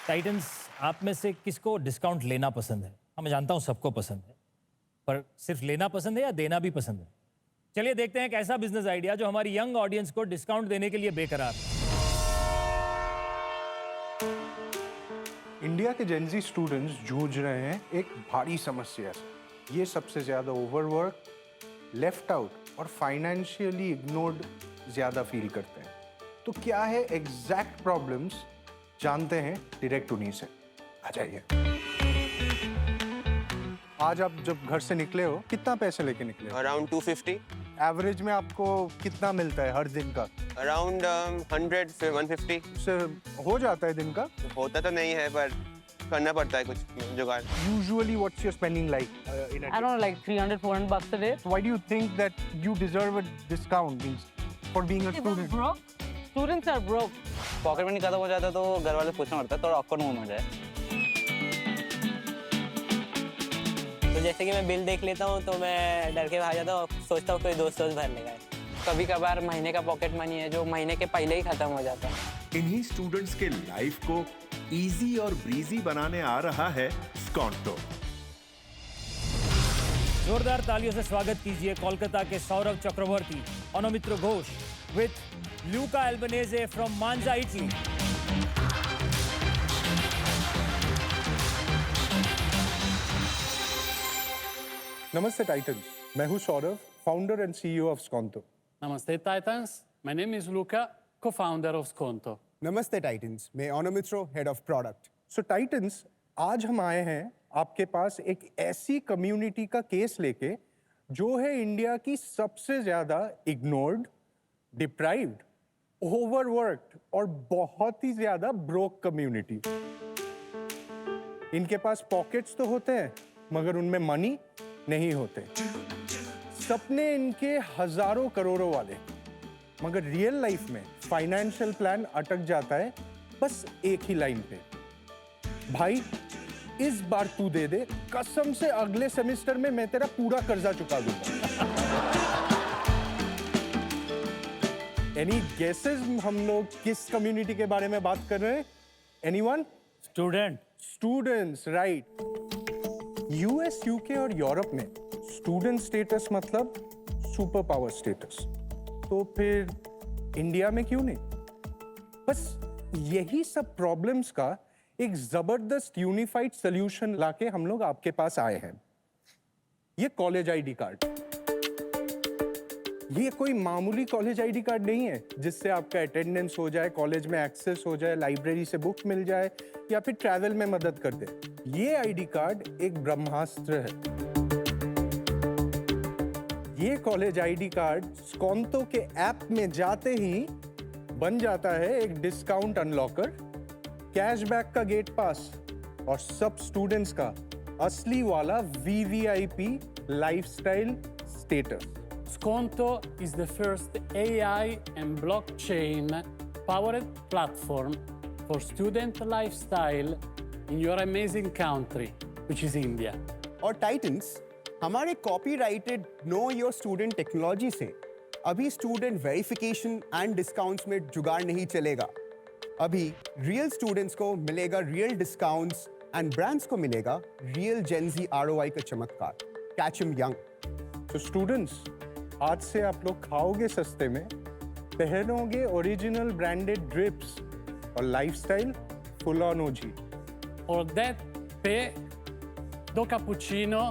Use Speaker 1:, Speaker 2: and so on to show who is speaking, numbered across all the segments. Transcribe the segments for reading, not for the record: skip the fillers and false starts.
Speaker 1: Titans, आप में से किसको डिस्काउंट लेना पसंद है? हाँ, मैं जानता हूँ सबको पसंद है, पर सिर्फ लेना पसंद है या देना भी पसंद है? चलिए देखते हैं एक ऐसा बिजनेस आइडिया जो हमारी यंग ऑडियंस को डिस्काउंट देने के लिए बेकरार है।
Speaker 2: इंडिया के जेनजी स्टूडेंट्स जूझ रहे हैं एक भारी समस्या से। ये सबसे ज्यादा ओवरवर्क, लेफ्ट आउट और फाइनेंशियली इग्नोर्ड ज्यादा फील करते हैं। तो क्या है एग्जैक्ट प्रॉब्लम्स, जानते हैं डायरेक्ट उन्हीं से। आ जाइए। आज आप जब घर से निकले हो, कितना पैसे लेके निकले?
Speaker 3: अराउंड 250।
Speaker 2: एवरेज में आपको कितना मिलता है हर दिन का?
Speaker 3: अराउंड 100 से 150।
Speaker 2: से हो जाता है दिन का?
Speaker 3: होता तो नहीं है पर करना पड़ता है कुछ जुगाड़।
Speaker 2: Usually what's your spending like in a
Speaker 4: I don't know, like 300-400 bucks a day.
Speaker 2: Why do you think that you deserve a discount for being a student?
Speaker 4: Broke? Students are broke.
Speaker 5: Pocket money खत्म हो जाता है तो घर वाले पूछना पड़ता है, थोड़ा awkward मोमेंट है।
Speaker 6: तो जैसे कि मैं बिल देख लेता हूँ तो मैं डर के भाग जाता हूँ, सोचता हूँ कोई दोस्त भर लेगा।
Speaker 4: कभी कभार महीने का पॉकेट मनी है जो महीने के पहले ही खत्म हो जाता है।
Speaker 7: इन्हीं स्टूडेंट्स के लाइफ को इजी और ब्रीजी बनाने आ रहा है स्कॉन्टो।
Speaker 1: जोरदार तालियों से स्वागत कीजिए कोलकाता के Saurabh Chakraborty, Anumitra Ghosh with Luca Albanese from Monza, Italy.
Speaker 2: नमस्ते टाइटन्स, मैं हूं Saurabh, founder and CEO of Sconto.
Speaker 8: Namaste Titans, my name is Luca, co-founder of Sconto.
Speaker 9: नमस्ते टाइटन्स, मैं Onomitro, head of product.
Speaker 2: So Titans, आज हम आए हैं आपके पास एक ऐसी कम्युनिटी का केस लेके जो है इंडिया की सबसे ज्यादा इग्नोर्ड, डिप्राइव्ड, ओवरवर्क्ड और बहुत ही ज्यादा ब्रोक कम्युनिटी। इनके पास पॉकेट्स तो होते हैं मगर उनमें मनी नहीं होते। सपने इनके हजारों करोड़ों वाले, मगर रियल लाइफ में फाइनेंशियल प्लान अटक जाता है बस एक ही लाइन पे, भाई इस बार तू दे दे, कसम से अगले सेमेस्टर में मैं तेरा पूरा कर्जा चुका दूंगा। एनी गेसेस हम लोग किस कम्युनिटी के बारे में बात कर रहे हैं? Anyone? Students, right. US, UK और यूरोप में स्टूडेंट स्टेटस मतलब सुपर पावर स्टेटस, तो फिर इंडिया में क्यों नहीं? बस यही सब प्रॉब्लम्स का एक जबरदस्त यूनिफाइड सॉल्यूशन लाके हम लोग आपके पास आए हैं। ये कॉलेज आईडी कार्ड। ये कोई मामूली कॉलेज आईडी कार्ड नहीं है जिससे आपका अटेंडेंस हो जाए, कॉलेज में एक्सेस हो जाए, लाइब्रेरी से बुक मिल जाए या फिर ट्रैवल में मदद कर दे। ये आईडी कार्ड एक ब्रह्मास्त्र है। ये कॉलेज आईडी कार्ड स्कॉन्टो के ऐप में जाते ही बन जाता है एक डिस्काउंट अनलॉकर, कैशबैक का गेट पास और सब स्टूडेंट्स का असली वाला VVIP lifestyle status.
Speaker 8: Sconto is the first AI and blockchain powered platform for student lifestyle in your amazing country, which is India.
Speaker 9: और टाइटन्स, हमारे copyrighted know your student technology से अभी स्टूडेंट वेरिफिकेशन एंड डिस्काउंट्स में जुगाड़ नहीं चलेगा। अभी real students को मिलेगा रियल डिस्काउंट्स एंड ब्रांड्स को मिलेगा रियल जेनजी आरओआई का चमत्कार। Catch him young.
Speaker 2: तो स्टूडेंट्स, आज से आप लोग खाओगे सस्ते में, पहनोगे ओरिजिनल ब्रांडेड ड्रिप्स और lifestyle full on OG.
Speaker 8: For that, pay 2 cappuccino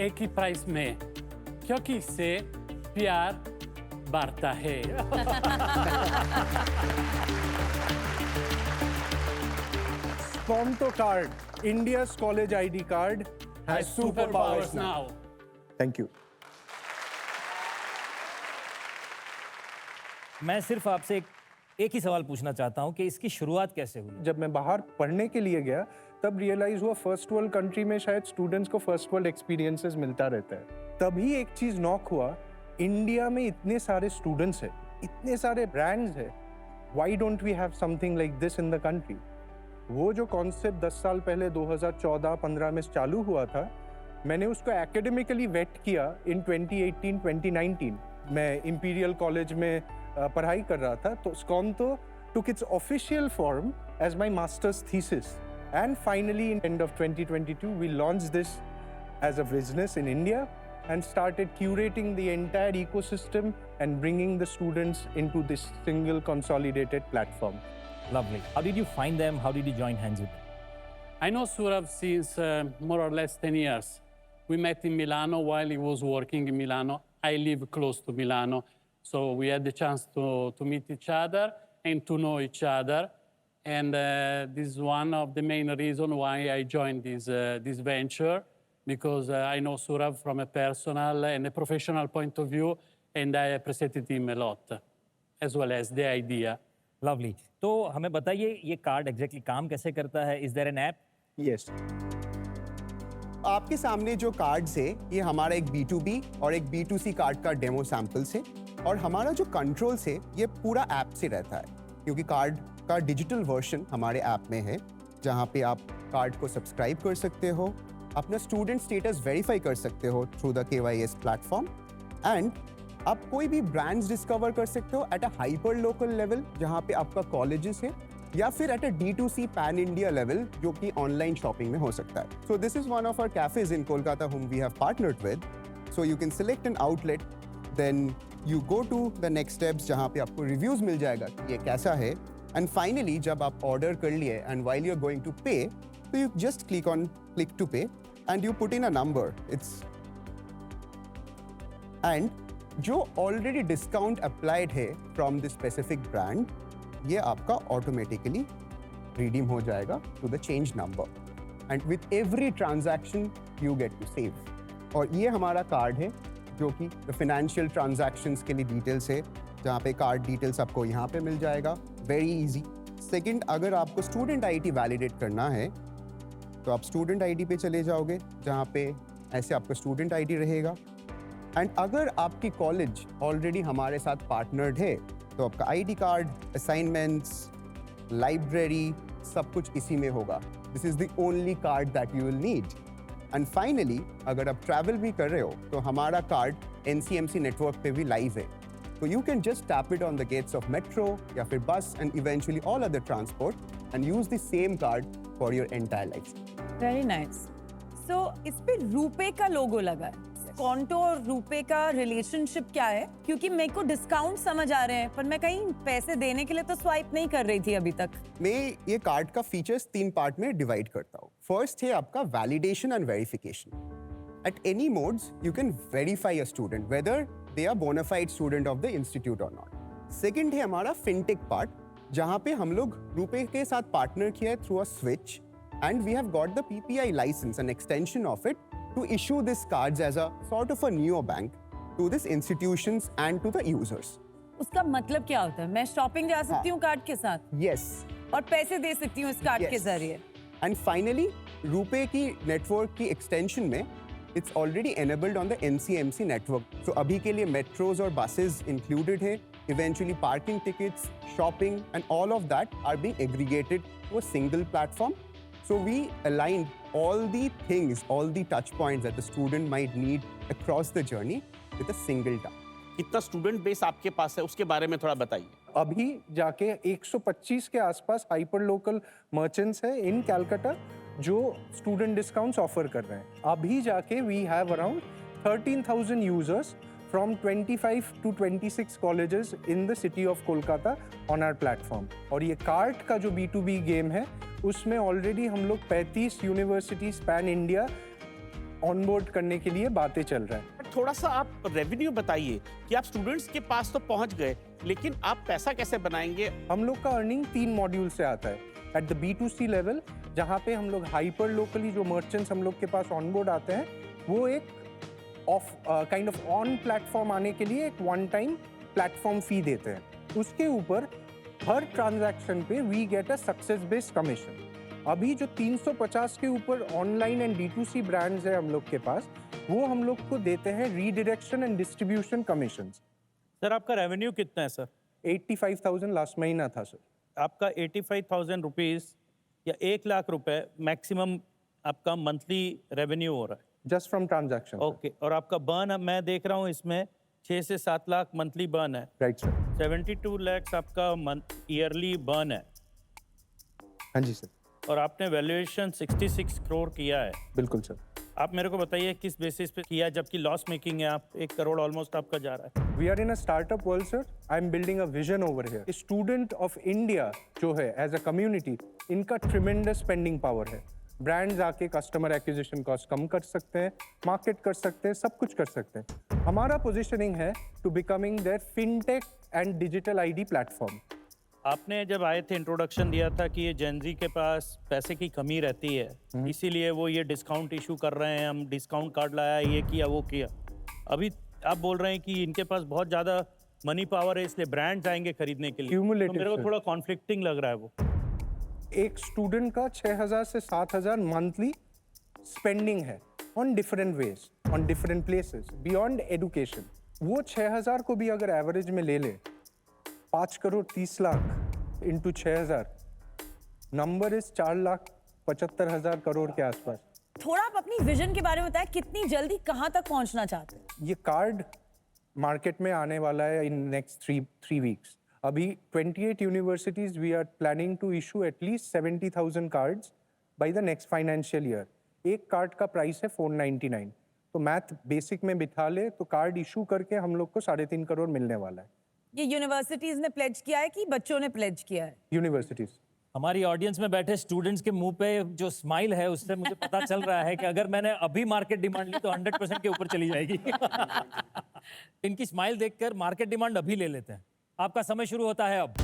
Speaker 8: एक ही प्राइस में, क्योंकि इससे प्यार बढ़ता है।
Speaker 2: स्कॉन्टो card, India's college ID card has superpowers now. Thank you.
Speaker 1: मैं सिर्फ आपसे एक ही सवाल पूछना चाहता हूं कि इसकी शुरुआत कैसे हुई?
Speaker 2: जब मैं बाहर पढ़ने के लिए गया तब रियलाइज हुआ फर्स्ट वर्ल्ड कंट्री में शायद स्टूडेंट्स को फर्स्ट वर्ल्ड एक्सपीरियंसेस मिलता रहता है। तभी एक चीज नॉक हुआ, इंडिया में इतने सारे स्टूडेंट्स हैं, इतने सारे ब्रांड्स हैं, why don't we have something like this in the country? वो जो कॉन्सेप्ट 10 साल पहले 2014-15 में चालू हुआ था, मैंने उसको एकेडमिकली वेट किया इन 2018-2019। मैं इंपीरियल कॉलेज में पढ़ाई कर रहा था, तो स्कॉन्टो took its official form as my master's thesis. And finally, in end of 2022, we launched this as a business in India and started curating the entire ecosystem and bringing the students into this single consolidated platform.
Speaker 1: Lovely. How did you find them? How did you join hands with them?
Speaker 8: I know Surav since more or less 10 years. We met in Milano while he was working in Milano. I live close to Milano, so we had the chance to meet each other and to know each other. And this is one of the main reasons why I joined this venture, because I know Surav from a personal and a professional point of view, and I appreciated him a lot, as well as the idea.
Speaker 1: Lovely. तो हमें बताइए ये card exactly काम कैसे करता है? Is there an app?
Speaker 2: Yes.
Speaker 9: आपके सामने जो कार्ड्स है ये हमारा एक B2B और एक B2C कार्ड का डेमो सैंपल्स है, और हमारा जो कंट्रोल्स है ये पूरा ऐप से रहता है, क्योंकि कार्ड का डिजिटल वर्जन हमारे ऐप में है, जहाँ पे आप कार्ड को सब्सक्राइब कर सकते हो, अपना स्टूडेंट स्टेटस वेरीफाई कर सकते हो through the KYS platform, and आप कोई भी ब्रांड्स डिस्कवर कर सकते हो at a hyper local level, जहाँ पे आपका कॉलेजेस है, या फिर at a D2C pan India level, जो कि ऑनलाइन शॉपिंग में हो सकता है. So this is one of our cafes in Kolkata whom we have partnered with. So you can select an outlet, then you go to the next steps, जहाँ पे आपको reviews मिल जाएगा कि ये कैसा है, एंड फाइनली जब आप ऑर्डर कर लिए and while you're going to pay, so you just click to pay and you put in a number. And जो ऑलरेडी डिस्काउंट अप्लाइड है फ्रॉम द स्पेसिफिक ब्रांड, ये आपका ऑटोमेटिकली रिडीम हो जाएगा to the change number, and with every transaction you get to save. और ये हमारा card है जो कि फाइनेंशियल ट्रांजैक्शंस के लिए डिटेल्स है, जहाँ पे कार्ड डिटेल्स आपको यहाँ पे मिल जाएगा, वेरी इजी. सेकंड, अगर आपको स्टूडेंट आईडी वैलिडेट करना है तो आप स्टूडेंट आईडी पे चले जाओगे, जहाँ पे ऐसे आपका स्टूडेंट आईडी रहेगा. एंड अगर आपकी कॉलेज ऑलरेडी हमारे साथ पार्टनर्ड है तो आपका आईडी कार्ड, असाइनमेंट्स, लाइब्रेरी, सब कुछ इसी में होगा. This is the only card that you will need. And finally, अगर आप ट्रैवल भी कर रहे हो तो हमारा कार्ड NCMC नेटवर्क पे भी लाइव है, तो you can just tap it on the gates of metro या फिर bus and eventually all other transport and use the same card for your entire life.
Speaker 10: Very nice. So इस पे रुपे का लोगो लगा है. कॉन्टो और रुपे का रिलेशनशिप क्या है? क्योंकि मेरे को डिस्काउंट समझ आ रहे हैं, पर मैं कहीं पैसे देने के लिए तो स्वाइप नहीं कर रही थी अभी तक.
Speaker 9: मैं ये कार्ड का फीचर्स 3 पार्ट में डिवाइड करता हूँ. फर्स्ट है आपका validation and verification. At any modes you can verify a student whether they are bonafide student of the institute और नॉट. सेकंड है हमारा फिनटेक पार्ट, जहाँ पे हम लोग रुपे के साथ पार्टनर किया है through a switch, and we have got the PPI license, an extension of it, to issue these cards as a sort of a neobank to these institutions and to the users.
Speaker 10: उसका मतलब क्या होता है? मैं shopping जा सकती हूँ card के साथ?
Speaker 9: Yes.
Speaker 10: और पैसे दे सकती हूँ इस कार्ड के जरिए?
Speaker 9: And finally, रुपे की नेटवर्क की एक्सटेंशन में it's already enabled on the NCMC network. So अभी के लिए मेट्रोज और buses included है. Eventually parking tickets, shopping and all of that are being aggregated to a single platform. So we aligned all the things, all the touch points that the student might need across the journey with a single tap.
Speaker 11: कितना student base आपके पास है उसके बारे में थोड़ा बताइए.
Speaker 2: अभी जाके 125 के आसपास हाइपर लोकल मर्चेंट्स हैं इन कैलकाटा जो स्टूडेंट डिस्काउंट्स ऑफर कर रहे हैं. अभी जाके we have around 13,000 users from 25 to 26 colleges in the city of Kolkata on our platform. और ये कार्ट का जो B2B गेम है उसमें ऑलरेडी हम लोग 35 यूनिवर्सिटीज पैन इंडिया ऑनबोर्ड करने के लिए बातें चल रहा है.
Speaker 11: थोड़ा सा आप रेवेन्यू बताइए कि आप स्टूडेंट्स के पास तो पहुंच गए, लेकिन आप पैसा कैसे बनाएंगे?
Speaker 2: हम लोग का अर्निंग 3 मॉड्यूल से आता है. एट द B2C लेवल, जहाँ पे हम लोग हाइपर लोकली जो मर्चेंट्स हम लोग के पास ऑनबोर्ड आते हैं, वो एक काइंड ऑफ ऑन प्लेटफॉर्म आने के लिए एक वन टाइम प्लेटफॉर्म फी देते हैं. उसके ऊपर हर ट्रांजैक्शन पे we get a success based commission. अभी जो 350 के ऊपर ऑनलाइन एंड D2C ब्रांड्स है हम लोग के पास, वो हम लोग को देते हैं redirection and distribution commission.
Speaker 12: Sir आपका रेवेन्यू कितना है सर?
Speaker 2: 85,000 लास्ट महीना था सर.
Speaker 12: आपका 85,000 रुपीज़ या 1 लाख रुपए मैक्सिमम आपका मंथली रेवेन्यू हो रहा है
Speaker 2: जस्ट फ्रॉम ट्रांजैक्शन.
Speaker 12: ओके. और आपका बर्न मैं देख रहा हूँ इसमें 6 से 7 लाख मंथली बर्न है.
Speaker 2: Right sir.
Speaker 12: 72 लाख आपका ईयरली बर्न है.
Speaker 2: हाँ जी सर,
Speaker 12: और आपने वैल्यूएशन 66 करोड़ किया है।
Speaker 2: बिल्कुल सर।
Speaker 12: आप मेरे को बताइए किस बेसिस पे किया, जबकि लॉस मेकिंग है, आप 1 करोड़ ऑलमोस्ट आपका जा रहा है।
Speaker 2: We are in a startup world sir. I am building a vision over here. Student of India जो है एज अ कम्युनिटी, इनका ट्रिमेंडस स्पेंडिंग पावर है। ब्रांड्स आके कस्टमर एक्विजिशन कॉस्ट कम कर सकते हैं, मार्केट कर सकते हैं, सब कुछ कर सकते हैं। हमारा पोजिशनिंग है to becoming their fintech and digital ID platform.
Speaker 12: आपने जब आए थे इंट्रोडक्शन दिया था कि ये जेनजी के पास पैसे की कमी रहती है, इसीलिए वो ये डिस्काउंट इशू कर रहे हैं, हम डिस्काउंट कार्ड लाया, ये किया वो किया। अभी आप बोल रहे हैं कि इनके पास बहुत ज़्यादा मनी पावर है, इसलिए ब्रांड्स आएंगे खरीदने के लिए। तो मेरे को थोड़ा कॉन्फ्लिक्टिंग लग रहा है वो।
Speaker 2: एक स्टूडेंट का 6,000 से 7,000 मंथली स्पेंडिंग है on different ways, on different places beyond education. वो 6,000 को भी अगर एवरेज में ले ले, 5 crore 30 lakh into 6,000, number is 4,75,000 crore के आसपास।
Speaker 10: थोड़ा आप अपनी विजन के बारे में बताएं, कितनी जल्दी कहाँ तक पहुँचना चाहते हैं?
Speaker 2: ये कार्ड मार्केट में आने वाला है इन नेक्स्ट 3 वीक्स। अभी 28 universities we are planning to issue at least 70,000 cards by the next financial year. एक कार्ड का प्राइस है 499। तो मैथ बेसिक में बिठा ले तो कार्ड इशू करके हम लोग को 3.5 करोड़ मिलने वाला है।
Speaker 10: ये यूनिवर्सिटीज ने प्लेज किया है कि बच्चों ने प्लेज किया है?
Speaker 2: यूनिवर्सिटीज।
Speaker 1: हमारी ऑडियंस में बैठे स्टूडेंट्स के मुंह पे जो स्माइल है उससे मुझे पता चल रहा है कि अगर मैंने अभी मार्केट डिमांड ली तो 100% के ऊपर चली जाएगी। इनकी स्माइल देखकर मार्केट डिमांड अभी ले लेते हैं। आपका समय शुरू होता है अब।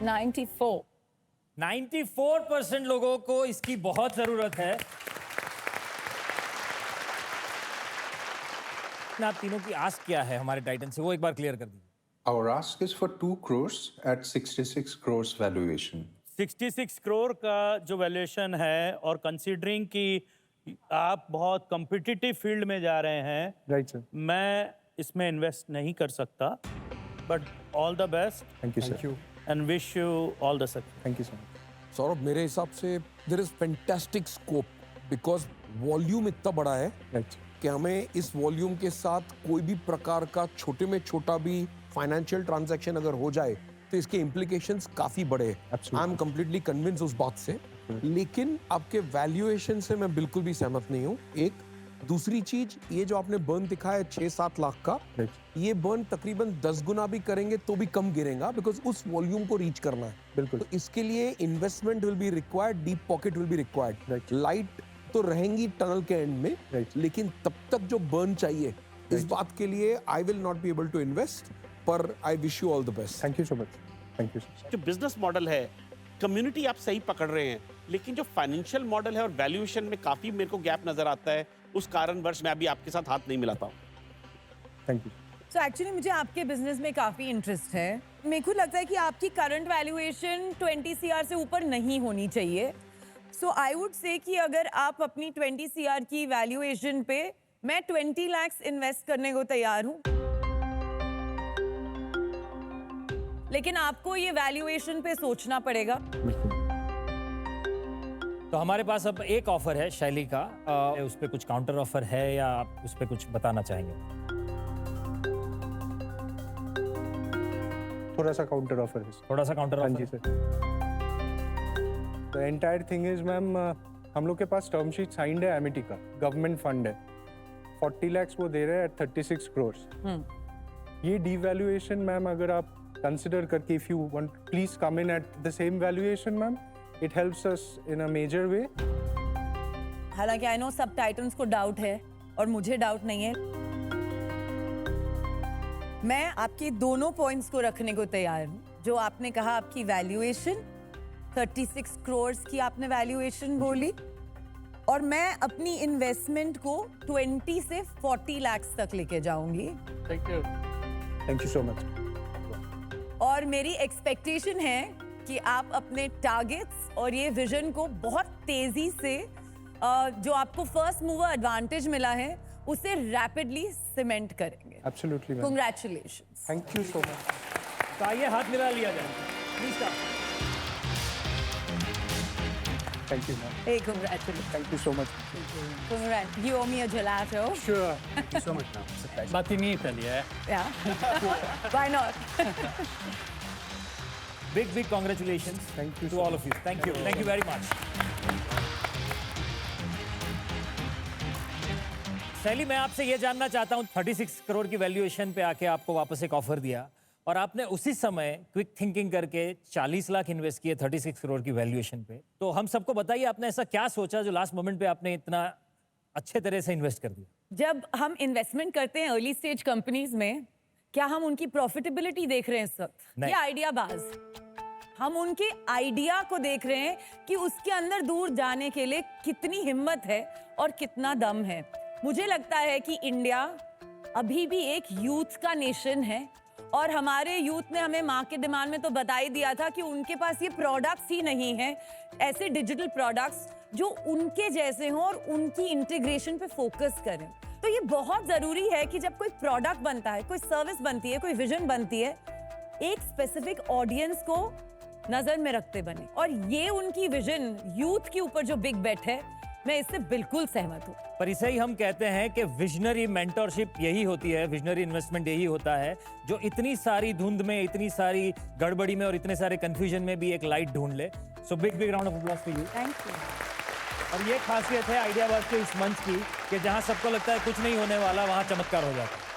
Speaker 10: $94।
Speaker 1: 94% लोगों को इसकी बहुत जरूरत है। आप तीनों की आस्क क्या है हमारे टाइटन से, वो एक बार क्लियर कर दीजिए।
Speaker 13: Our ask is for 2 crores at 66 crores valuation.
Speaker 12: 66 crore का जो वैल्यूएशन है, और कंसीडरिंग कि आप बहुत कॉम्पिटिटिव फील्ड में जा रहे हैं,
Speaker 2: राइट सर,
Speaker 12: मैं इसमें इन्वेस्ट नहीं कर सकता, but all the best.
Speaker 2: Thank you sir,
Speaker 12: and wish you all the success.
Speaker 2: Thank you so much.
Speaker 14: Saurabh, मेरे हिसाब से there is fantastic scope, because volume इतना बड़ा है कि हमें इस वॉल्यूम के साथ कोई भी प्रकार का छोटे में छोटा भी फाइनेंशियल ट्रांजैक्शन अगर हो जाए तो इसके इम्प्लीकेशंस काफी बड़े हैं। आई एम कंप्लीटली कन्विंस उस बात से, लेकिन आपके वैल्यूएशन से मैं बिल्कुल भी सहमत नहीं हूँ। एक दूसरी चीज, ये जो आपने बर्न दिखाया 6-7 लाख का, ये बर्न तकरीबन 10 गुना भी करेंगे तो भी कम गिरेगा, बिकॉज उस वॉल्यूम को रीच करना है।
Speaker 2: बिल्कुल।
Speaker 14: तो इसके लिए investment will be required, deep pocket will be required. Light तो रहेंगी टनल के एंड में, लेकिन तब तक जो बर्न चाहिए, इस बात के लिए I will not be able to invest, पर I wish you all the best.
Speaker 2: Thank you so much. Thank you sir.
Speaker 11: जो बिजनेस मॉडल है, कम्युनिटी आप सही पकड़ रहे हैं, लेकिन जो फाइनेंशियल मॉडल है और वैल्यूएशन में काफी मेरे को गैप नजर आता है। उस कारणवश मैं अभी आपके साथ हाथ नहीं मिलाता हूँ।
Speaker 2: Thank you.
Speaker 10: So एक्चुअली मुझे आपके बिजनेस में काफी इंटरेस्ट है। मेरे को लगता है कि आपकी करंट वैल्यूएशन 20 CR से ऊपर नहीं होनी चाहिए। सो आई वुड से कि अगर आप अपनी 20 CR की वैल्यूएशन पे, मैं 20 लाख इन्वेस्ट करने को तैयार हूँ, लेकिन आपको ये वैल्यूएशन पे सोचना पड़ेगा।
Speaker 1: तो हमारे पास अब एक ऑफर है शैली का, उस पर कुछ काउंटर ऑफर है या आप उस पर कुछ बताना चाहेंगे?
Speaker 2: थोड़ा सा काउंटर ऑफर है।
Speaker 1: थोड़ा सा काउंटर
Speaker 2: हाँ
Speaker 1: ऑफर?
Speaker 2: जी sir. The entire thing is ma'am, हम लोग के पास टर्म शीट साइंड है एमिटी का, गवर्नमेंट फंड है, 40 लाख वो दे रहे हैं एट 36 करोड़। ये डीवैल्यूएशन मैम अगर आप कंसिडर करके, if you want please come in at the same valuation ma'am, it helps us in a major way.
Speaker 10: हालांकि आई नो सब टाइटन्स को डाउट है और मुझे डाउट नहीं है। मैं आपके दोनों पॉइंट्स को रखने को तैयार हूँ। जो आपने कहा आपकी वैल्यूएशन 36 करोड़ की आपने वैल्यूएशन बोली, और मैं अपनी इन्वेस्टमेंट को 20 से 40 लाख तक लेके जाऊंगी।
Speaker 2: Thank you. Thank you so much.
Speaker 10: और मेरी एक्सपेक्टेशन है कि आप अपने टारगेट्स और ये विजन को बहुत तेजी से, जो आपको फर्स्ट मूवर एडवांटेज मिला है, उसे रैपिडली सीमेंट करेंगे।
Speaker 2: Absolutely ma'am.
Speaker 10: Congratulations.
Speaker 2: Thank you so much.
Speaker 1: तो आइए हाथ मिला लिया जाए please.
Speaker 8: Thank you, ma'am.
Speaker 10: Hey, congratulations.
Speaker 8: Thank you so much.
Speaker 10: Congrats. You owe me a gelato.
Speaker 8: Sure. Thank you so much, ma'am. It's a pleasure. But in Italy, eh?
Speaker 10: Yeah. Why not?
Speaker 1: Big congratulations.
Speaker 8: Thank you
Speaker 1: to
Speaker 8: so
Speaker 1: all of you. Thank you. Thank you very much. शैली, मैं आपसे ये जानना चाहता हूँ, 36 करोड़ की valuation पे आके आपको वापस एक ऑफर दिया और आपने उसी समय क्विक थिंकिंग करके 40 लाख इन्वेस्ट किए 36 करोड़ की वैल्यूएशन पे। तो हम सबको बताइए, आपने ऐसा क्या सोचा जो लास्ट मोमेंट पे आपने इतना अच्छे तरह से इन्वेस्ट कर दिया?
Speaker 10: जब हम इन्वेस्टमेंट करते हैं अर्ली स्टेज कंपनीज में, क्या हम उनकी प्रॉफिटेबिलिटी देख रहे हैं इस वक्त? ये आइडिया बाज, हम उनके आइडिया को देख रहे हैं कि उसके अंदर दूर जाने के लिए कितनी हिम्मत है और कितना दम है। मुझे लगता है कि इंडिया अभी भी एक यूथ का नेशन है और हमारे यूथ ने हमें माँ के डिमांड में तो बता ही दिया था कि उनके पास ये प्रोडक्ट्स ही नहीं है, ऐसे डिजिटल प्रोडक्ट्स जो उनके जैसे हों और उनकी इंटीग्रेशन पे फोकस करें। तो ये बहुत ज़रूरी है कि जब कोई प्रोडक्ट बनता है, कोई सर्विस बनती है, कोई विजन बनती है, एक स्पेसिफिक ऑडियंस को नज़र में रखते बने। और ये उनकी विजन यूथ के ऊपर जो बिग बेट है, मैं इससे बिल्कुल सहमत हूँ।
Speaker 1: पर इसे ही हम कहते हैं कि विजनरी मेंटरशिप यही होती है, विजनरी इन्वेस्टमेंट यही होता है जो इतनी सारी धुंध में, इतनी सारी गड़बड़ी में और इतने सारे कंफ्यूजन में भी एक लाइट ढूंढ ले। So big round of applause for you.
Speaker 10: Thank you.
Speaker 1: और ये खासियत है आइडियाबाज के इस मंच की कि जहां सबको लगता है कुछ नहीं होने वाला, वहां चमत्कार हो जाता है।